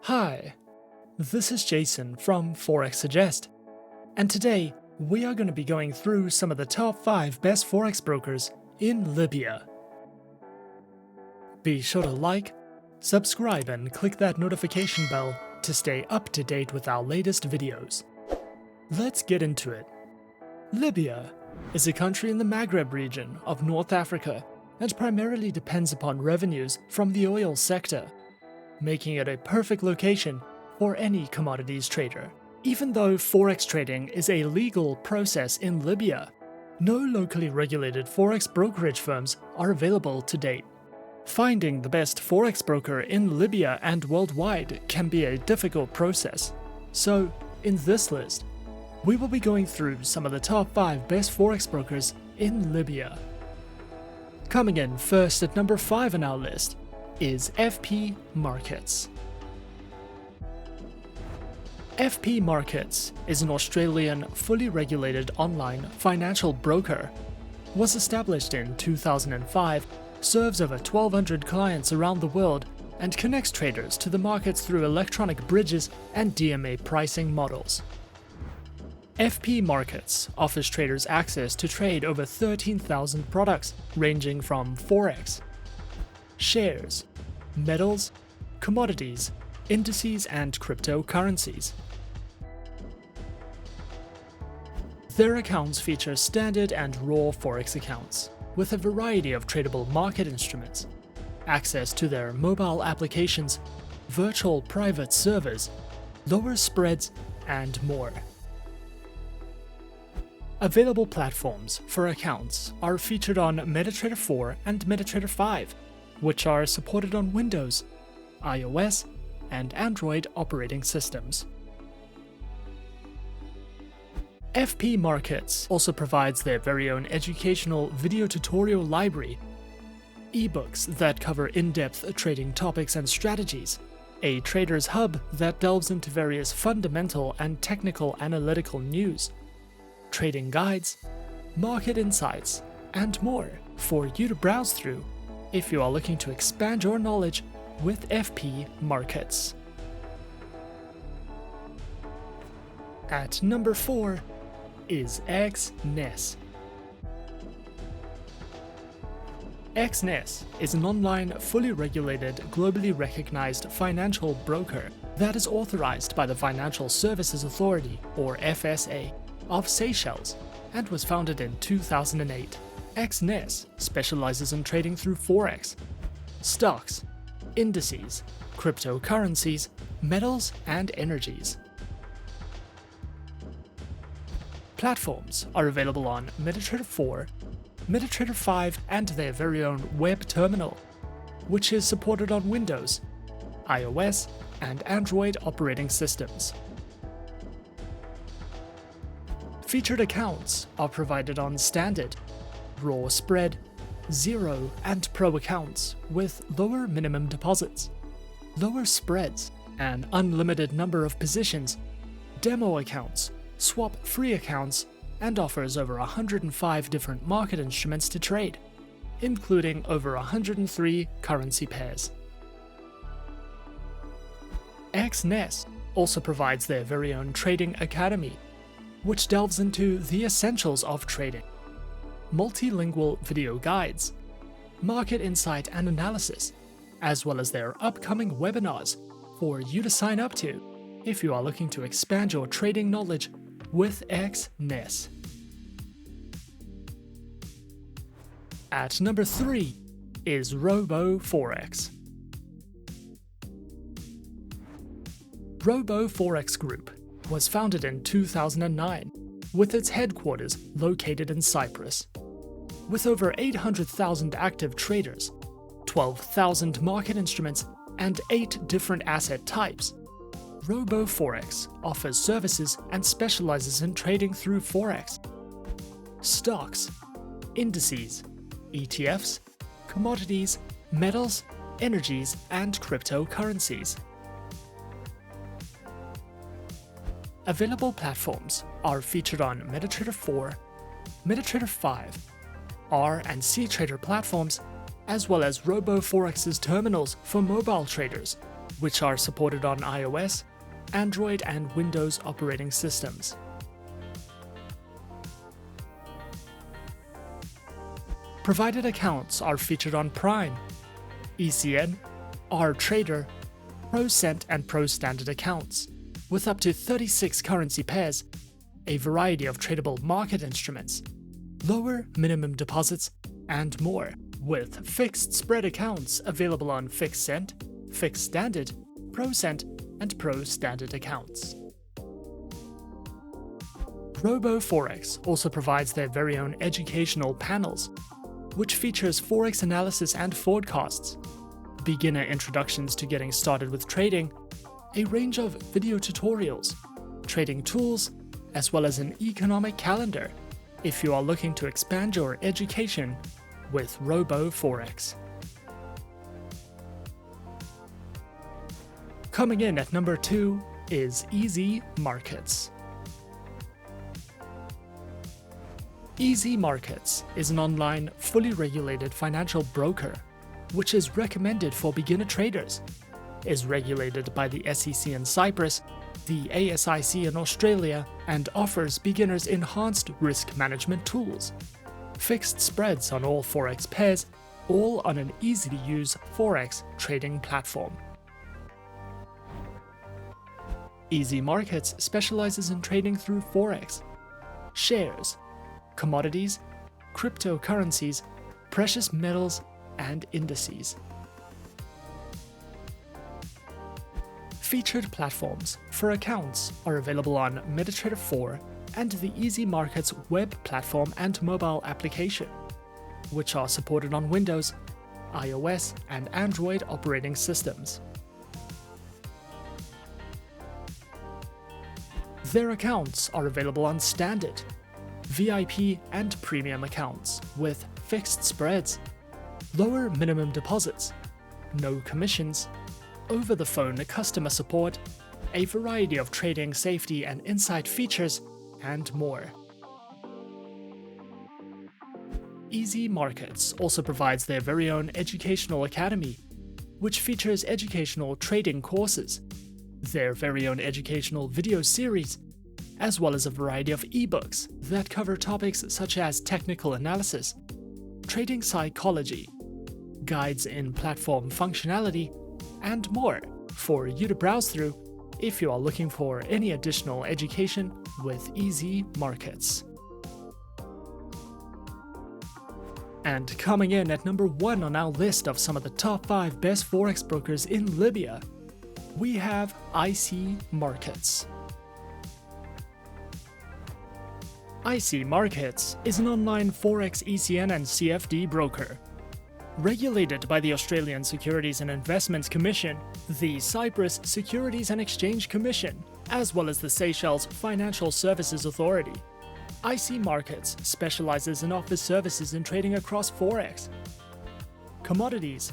Hi, this is Jason from Forexsuggest, and today we are going to be going through some of the top 5 best Forex brokers in Libya. Be sure to like, subscribe and click that notification bell to stay up to date with our latest videos. Let's get into it. Libya is a country in the Maghreb region of North Africa and primarily depends upon revenues from the oil sector, making it a perfect location for any commodities trader. Even though Forex trading is a legal process in Libya, no locally regulated Forex brokerage firms are available to date. Finding the best Forex broker in Libya and worldwide can be a difficult process. So, in this list, we will be going through some of the top 5 best Forex brokers in Libya. Coming in first at number 5 on our list is FP Markets. FP Markets is an Australian fully regulated online financial broker. Was established in 2005, serves over 1,200 clients around the world, and connects traders to the markets through electronic bridges and DMA pricing models. FP Markets offers traders access to trade over 13,000 products ranging from Forex, shares, metals, commodities, indices, and cryptocurrencies. Their accounts feature standard and raw Forex accounts, with a variety of tradable market instruments, access to their mobile applications, virtual private servers, lower spreads, and more. Available platforms for accounts are featured on MetaTrader 4 and MetaTrader 5, which are supported on Windows, iOS, and Android operating systems. FP Markets also provides their very own educational video tutorial library, ebooks that cover in-depth trading topics and strategies, a trader's hub that delves into various fundamental and technical analytical news, trading guides, market insights, and more for you to browse through if you are looking to expand your knowledge with FP Markets. At number 4 is Exness. Exness is an online, fully regulated, globally recognized financial broker that is authorized by the Financial Services Authority, or FSA, of Seychelles and was founded in 2008. Exness specializes in trading through Forex, stocks, indices, cryptocurrencies, metals, and energies. Platforms are available on MetaTrader 4, MetaTrader 5, and their very own web terminal, which is supported on Windows, iOS, and Android operating systems. Featured accounts are provided on Standard, Raw Spread, Zero, and Pro accounts with lower minimum deposits, lower spreads, an unlimited number of positions, demo accounts, swap-free accounts, and offers over 105 different market instruments to trade, including over 103 currency pairs. Exness also provides their very own trading academy, which delves into the essentials of trading, multilingual video guides, market insight and analysis, as well as their upcoming webinars for you to sign up to if you are looking to expand your trading knowledge with Exness. At number 3 is RoboForex. RoboForex Group was founded in 2009, with its headquarters located in Cyprus. With over 800,000 active traders, 12,000 market instruments, and 8 different asset types, RoboForex offers services and specializes in trading through Forex, stocks, indices, ETFs, commodities, metals, energies, and cryptocurrencies. Available platforms are featured on MetaTrader 4, MetaTrader 5, R and C Trader platforms, as well as RoboForex's terminals for mobile traders, which are supported on iOS, Android and Windows operating systems. Provided accounts are featured on Prime, ECN, RTrader, ProCent and ProStandard accounts, with up to 36 currency pairs, a variety of tradable market instruments, lower minimum deposits, and more, with fixed spread accounts available on FixCent, FixStandard, ProCent, and ProStandard accounts. RoboForex also provides their very own educational panels, which features Forex analysis and forecasts, beginner introductions to getting started with trading, a range of video tutorials, trading tools, as well as an economic calendar if you are looking to expand your education with RoboForex. Coming in at number 2 is Easy Markets. Easy Markets is an online, fully regulated financial broker, which is recommended for beginner traders, is regulated by the SEC in Cyprus, the ASIC in Australia, and offers beginners enhanced risk management tools, fixed spreads on all Forex pairs, all on an easy-to-use Forex trading platform. Easy Markets specializes in trading through Forex, shares, commodities, cryptocurrencies, precious metals, and indices. Featured platforms for accounts are available on MetaTrader 4 and the Easy Markets web platform and mobile application, which are supported on Windows, iOS, and Android operating systems. Their accounts are available on Standard, VIP, and Premium accounts with fixed spreads, lower minimum deposits, no commissions, over-the-phone customer support, a variety of trading safety and insight features, and more. Easy Markets also provides their very own educational academy, which features educational trading courses, their very own educational video series, as well as a variety of ebooks that cover topics such as technical analysis, trading psychology, guides in platform functionality, and more for you to browse through if you are looking for any additional education with Easy Markets. And coming in at number 1 on our list of some of the top 5 best Forex brokers in Libya, we have IC Markets. IC Markets is an online Forex ECN and CFD broker. Regulated by the Australian Securities and Investments Commission, the Cyprus Securities and Exchange Commission, as well as the Seychelles Financial Services Authority, IC Markets specializes and offers services in trading across Forex, commodities,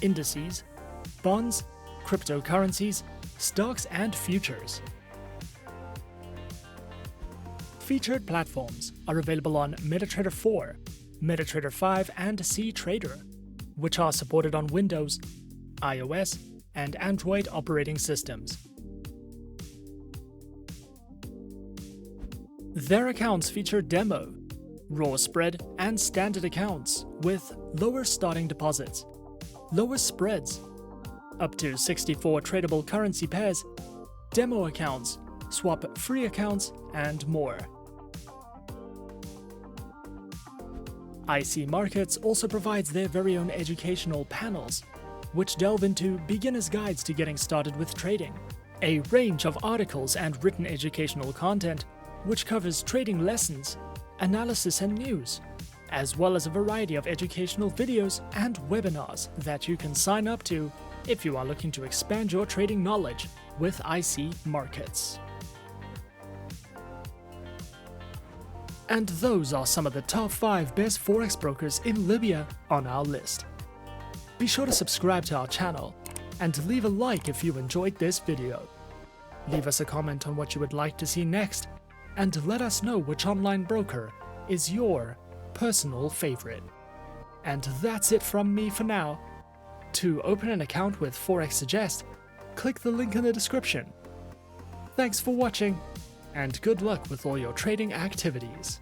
indices, bonds, cryptocurrencies, stocks, and futures. Featured platforms are available on MetaTrader 4, MetaTrader 5, and CTrader, which are supported on Windows, iOS, and Android operating systems. Their accounts feature demo, raw spread, and standard accounts with lower starting deposits, lower spreads, up to 64 tradable currency pairs, demo accounts, swap-free accounts, and more. IC Markets also provides their very own educational panels, which delve into beginner's guides to getting started with trading, a range of articles and written educational content which covers trading lessons, analysis and news, as well as a variety of educational videos and webinars that you can sign up to if you are looking to expand your trading knowledge with IC Markets. And those are some of the top 5 best Forex brokers in Libya on our list. Be sure to subscribe to our channel and leave a like if you enjoyed this video. Leave us a comment on what you would like to see next, and let us know which online broker is your personal favorite. And that's it from me for now. To open an account with Forexsuggest, click the link in the description. Thanks for watching, and good luck with all your trading activities.